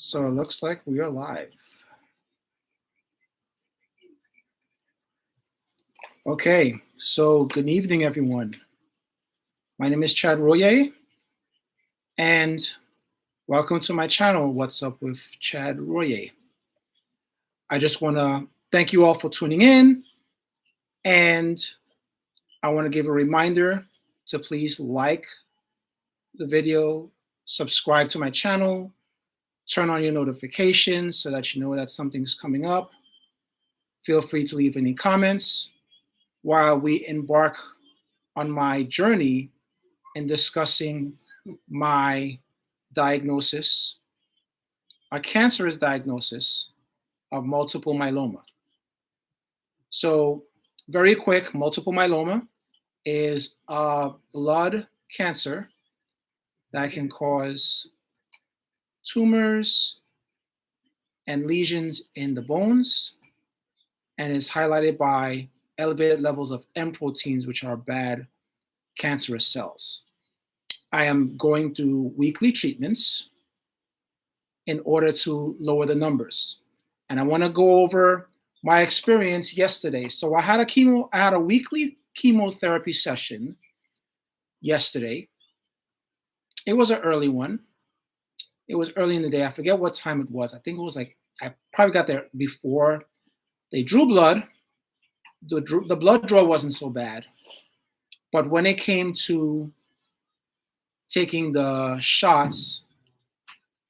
So it looks like we are live. Okay, so good evening, everyone. My name is Chad Royer, and welcome to my channel, What's Up with Chad Royer. I just want to thank you all for tuning in, and I want to give a reminder to please like the video, subscribe to my channel, turn on your notifications so that you know that something's coming up. Feel free to leave any comments while we embark on my journey in discussing my diagnosis, a cancerous diagnosis of multiple myeloma. So, very quick, multiple myeloma is a blood cancer that can cause tumors and lesions in the bones and is highlighted by elevated levels of M proteins, which are bad cancerous cells. I am going through weekly treatments in order to lower the numbers. And I want to go over my experience yesterday. So I had a weekly chemotherapy session yesterday. It was an early one. It was early in the day. I forget what time it was. I think it was I probably got there before they drew blood. The blood draw wasn't so bad. But when it came to taking the shots,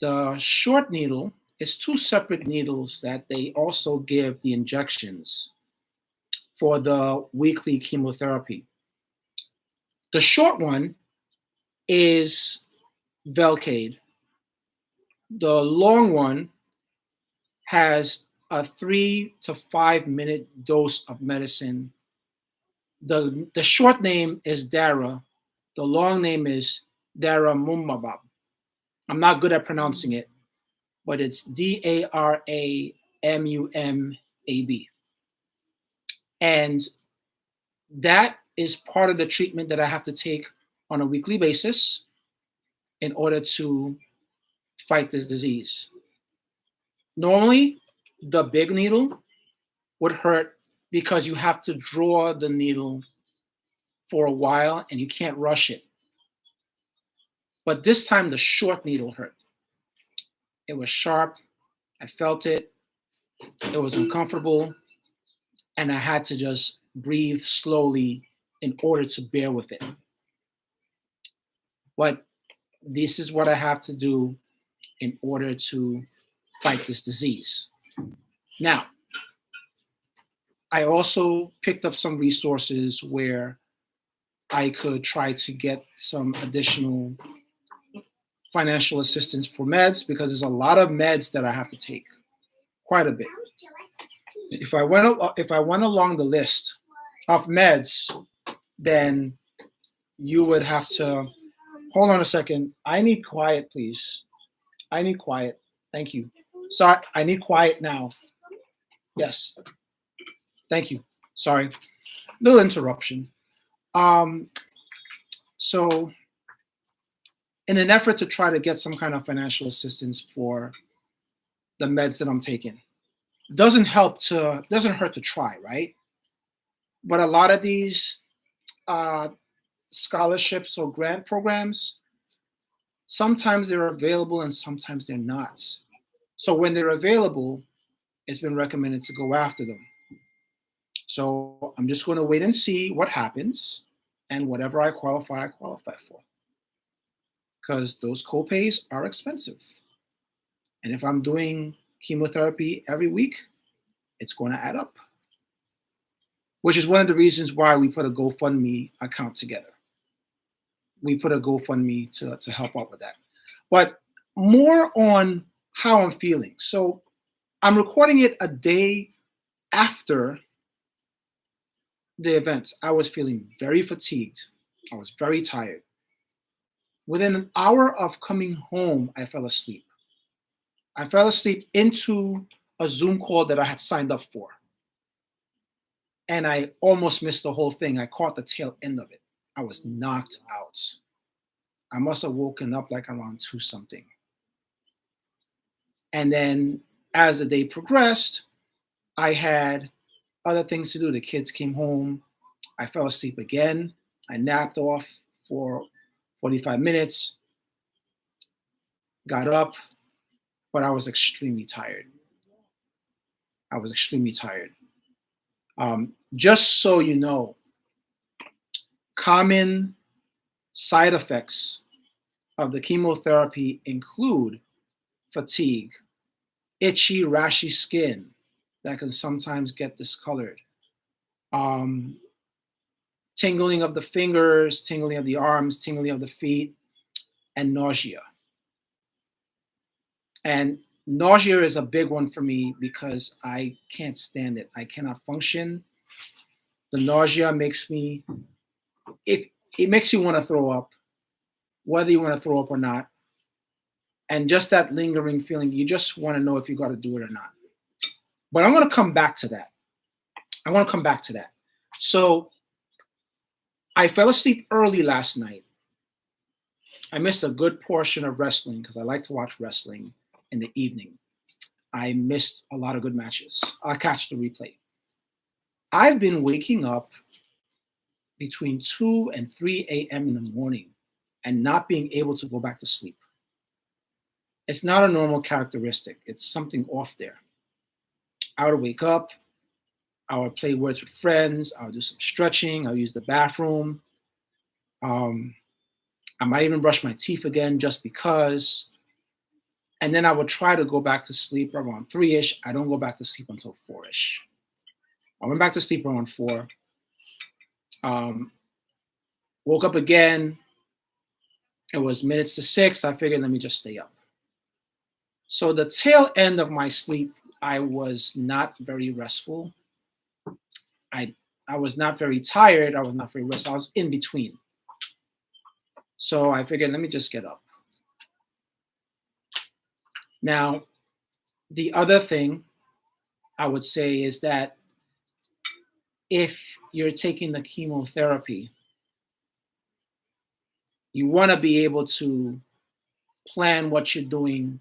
the short needle is two separate needles that they also give the injections for the weekly chemotherapy. The short one is Velcade. The long one has a 3 to 5 minute dose of medicine. The short name is Dara. The long name is Daramumbab. I'm not good at pronouncing it, but it's Daramumab. And that is part of the treatment that I have to take on a weekly basis in order to fight this disease. Normally, the big needle would hurt because you have to draw the needle for a while and you can't rush it. But this time, the short needle hurt. It was sharp. I felt it. It was uncomfortable. And I had to just breathe slowly in order to bear with it. But this is what I have to do in order to fight this disease. Now, I also picked up some resources where I could try to get some additional financial assistance for meds because there's a lot of meds that I have to take, quite a bit. If I went along the list of meds, then you would have to hold on a second. I need quiet, please. I need quiet. Thank you. Sorry, I need quiet now. Yes. Thank you. Sorry. Little interruption. So in an effort to try to get some kind of financial assistance for the meds that I'm taking, doesn't hurt to try, right? But a lot of these scholarships or grant programs, sometimes they're available and sometimes they're not. So when they're available, it's been recommended to go after them. So I'm just going to wait and see what happens, and whatever I qualify for. Because those copays are expensive. And if I'm doing chemotherapy every week, it's going to add up. Which is one of the reasons why we put a GoFundMe account together. We put a GoFundMe to help out with that. But more on how I'm feeling. So I'm recording it a day after the events. I was feeling very fatigued. I was very tired. Within an hour of coming home, I fell asleep. I fell asleep into a Zoom call that I had signed up for. And I almost missed the whole thing. I caught the tail end of it. I was knocked out. I must have woken up like around 2 something. And then as the day progressed, I had other things to do. The kids came home. I fell asleep again. I napped off for 45 minutes, got up, but I was extremely tired. I was extremely tired. Just so you know, common side effects of the chemotherapy include fatigue, itchy, rashy skin that can sometimes get discolored, um, tingling of the fingers, tingling of the arms, tingling of the feet, and nausea. And nausea is a big one for me because I can't stand it. I cannot function. The nausea makes me, if it makes you want to throw up, whether you want to throw up or not. And just that lingering feeling, you just want to know if you got to do it or not. But I'm going to come back to that. I want to come back to that. So I fell asleep early last night. I missed a good portion of wrestling because I like to watch wrestling in the evening. I missed a lot of good matches. I'll catch the replay. I've been waking up between 2 and 3 a.m. in the morning and not being able to go back to sleep. It's not a normal characteristic. It's something off there. I would wake up, I would play words with friends, I would do some stretching, I'll use the bathroom. I might even brush my teeth again just because. And then I would try to go back to sleep around 3-ish. I don't go back to sleep until 4-ish. I went back to sleep around 4. Woke up again. It was minutes to 6. I figured, let me just stay up. So the tail end of my sleep, I was not very restful. I was not very tired. I was not very restful. I was in between. So I figured, let me just get up. Now, the other thing I would say is that if you're taking the chemotherapy, you want to be able to plan what you're doing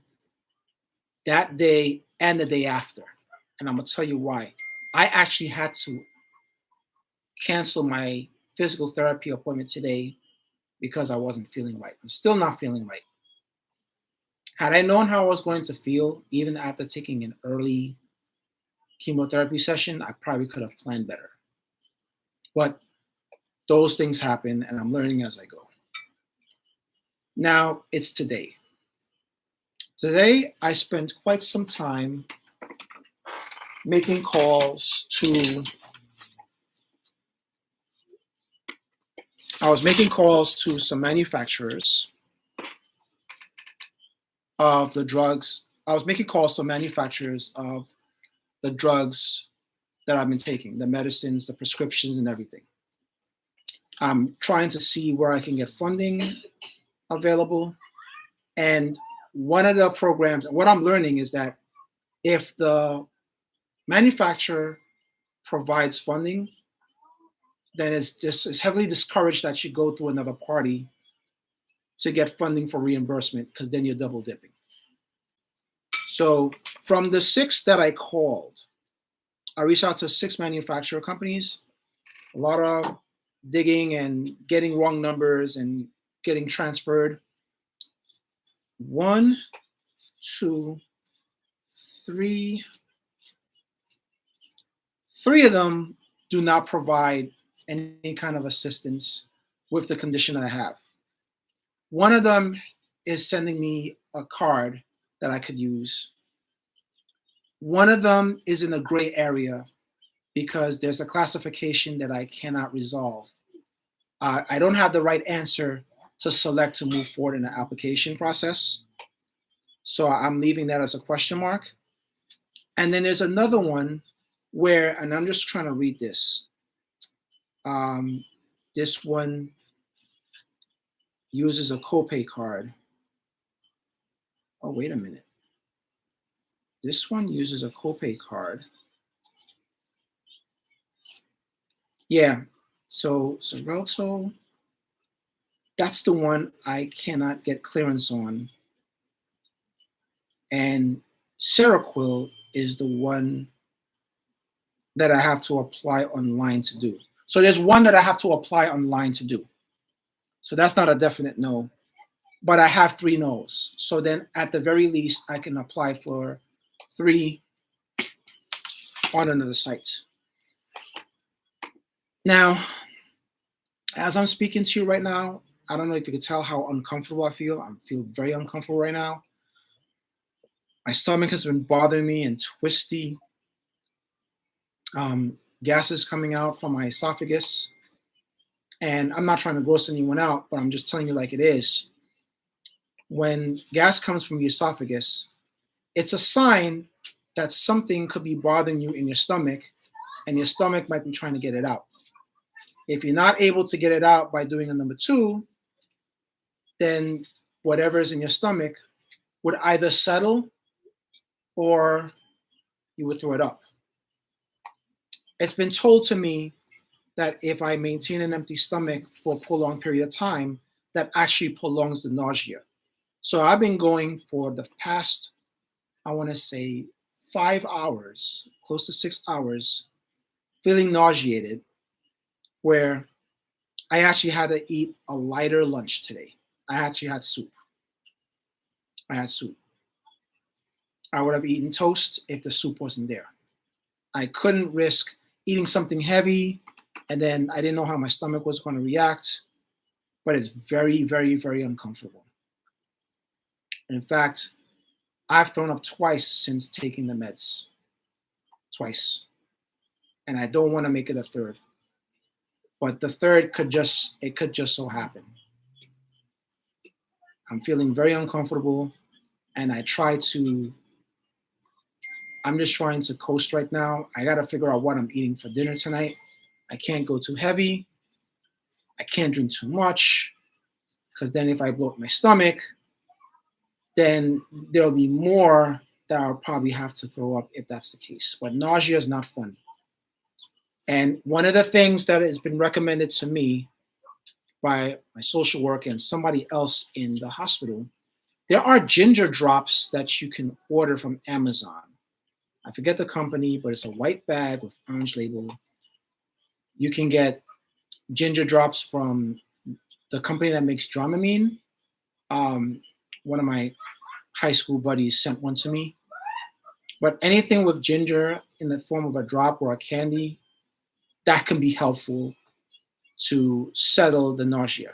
that day and the day after. And I'm going to tell you why. I actually had to cancel my physical therapy appointment today because I wasn't feeling right. I'm still not feeling right. Had I known how I was going to feel, even after taking an early chemotherapy session, I probably could have planned better. But those things happen, and I'm learning as I go. Now it's today. Today, I spent quite some time making calls to, I was making calls to some manufacturers of the drugs. I was making calls to manufacturers of the drugs that I've been taking, the medicines, the prescriptions, and everything. I'm trying to see where I can get funding available. And one of the programs, what I'm learning is that if the manufacturer provides funding, then it's heavily discouraged that you go through another party to get funding for reimbursement, because then you're double dipping. So from the 6 that I called, I reached out to 6 manufacturer companies, a lot of digging and getting wrong numbers and getting transferred. 1, 2, 3. 3 of them do not provide any kind of assistance with the condition that I have. One of them is sending me a card that I could use. One of them is in a gray area because there's a classification that I cannot resolve. I don't have the right answer to select to move forward in the application process. So I'm leaving that as a question mark. And then there's another one where, and I'm just trying to read this. This one uses a copay card. Oh, wait a minute. This one uses a copay card. Yeah, so Xarelto, that's the one I cannot get clearance on. And Seroquel is the one that I have to apply online to do. So there's one that I have to apply online to do. So that's not a definite no, but I have 3 no's. So then at the very least, I can apply for 3 on another site. Now, as I'm speaking to you right now, I don't know if you can tell how uncomfortable I feel. I feel very uncomfortable right now. My stomach has been bothering me and twisty. Gases coming out from my esophagus. And I'm not trying to gross anyone out, but I'm just telling you like it is. When gas comes from the esophagus, it's a sign that something could be bothering you in your stomach, and your stomach might be trying to get it out. If you're not able to get it out by doing a number 2, then whatever is in your stomach would either settle or you would throw it up. It's been told to me that if I maintain an empty stomach for a prolonged period of time, that actually prolongs the nausea. So I've been going for the past, I want to say 5 hours, close to 6 hours, feeling nauseated, where I actually had to eat a lighter lunch today. I actually had soup. I had soup. I would have eaten toast if the soup wasn't there. I couldn't risk eating something heavy, and then I didn't know how my stomach was going to react, but it's very, very, very uncomfortable. In fact, I've thrown up twice since taking the meds. Twice. And I don't want to make it a third. But the third could just so happen. I'm feeling very uncomfortable, and I'm just trying to coast right now. I got to figure out what I'm eating for dinner tonight. I can't go too heavy. I can't drink too much, because then if I bloat my stomach, then there'll be more that I'll probably have to throw up if that's the case. But nausea is not fun. And one of the things that has been recommended to me by my social worker and somebody else in the hospital, there are ginger drops that you can order from Amazon. I forget the company, but it's a white bag with orange label. You can get ginger drops from the company that makes Dramamine. One of my high school buddies sent one to me. But anything with ginger in the form of a drop or a candy, that can be helpful to settle the nausea.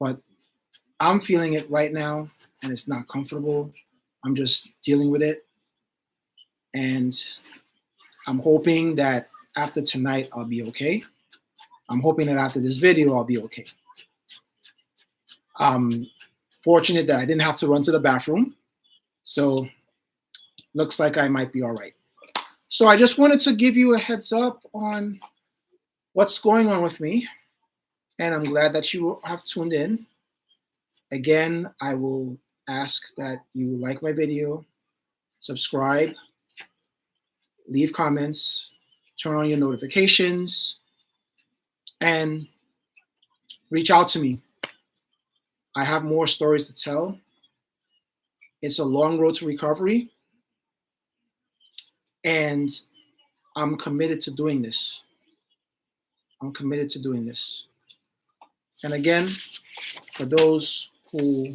But I'm feeling it right now, and it's not comfortable. I'm just dealing with it. And I'm hoping that after tonight, I'll be okay. I'm hoping that after this video, I'll be okay. I'm fortunate that I didn't have to run to the bathroom. So looks like I might be all right. So I just wanted to give you a heads up on what's going on with me. And I'm glad that you have tuned in. Again, I will ask that you like my video, subscribe, leave comments, turn on your notifications, and reach out to me. I have more stories to tell. It's a long road to recovery, and I'm committed to doing this. I'm committed to doing this. And again, for those who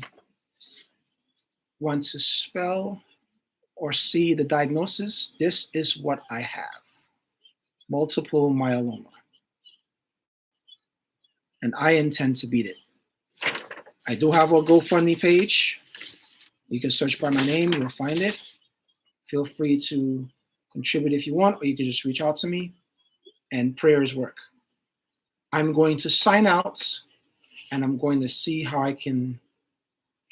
want to spell or see the diagnosis, this is what I have: multiple myeloma. And I intend to beat it. I do have a GoFundMe page. You can search by my name, you'll find it. Feel free to contribute if you want, or you can just reach out to me, and prayers work. I'm going to sign out, and I'm going to see how I can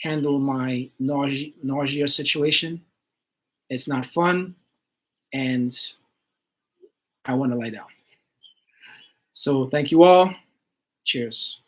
handle my nausea situation. It's not fun, and I want to lie down. So thank you all. Cheers.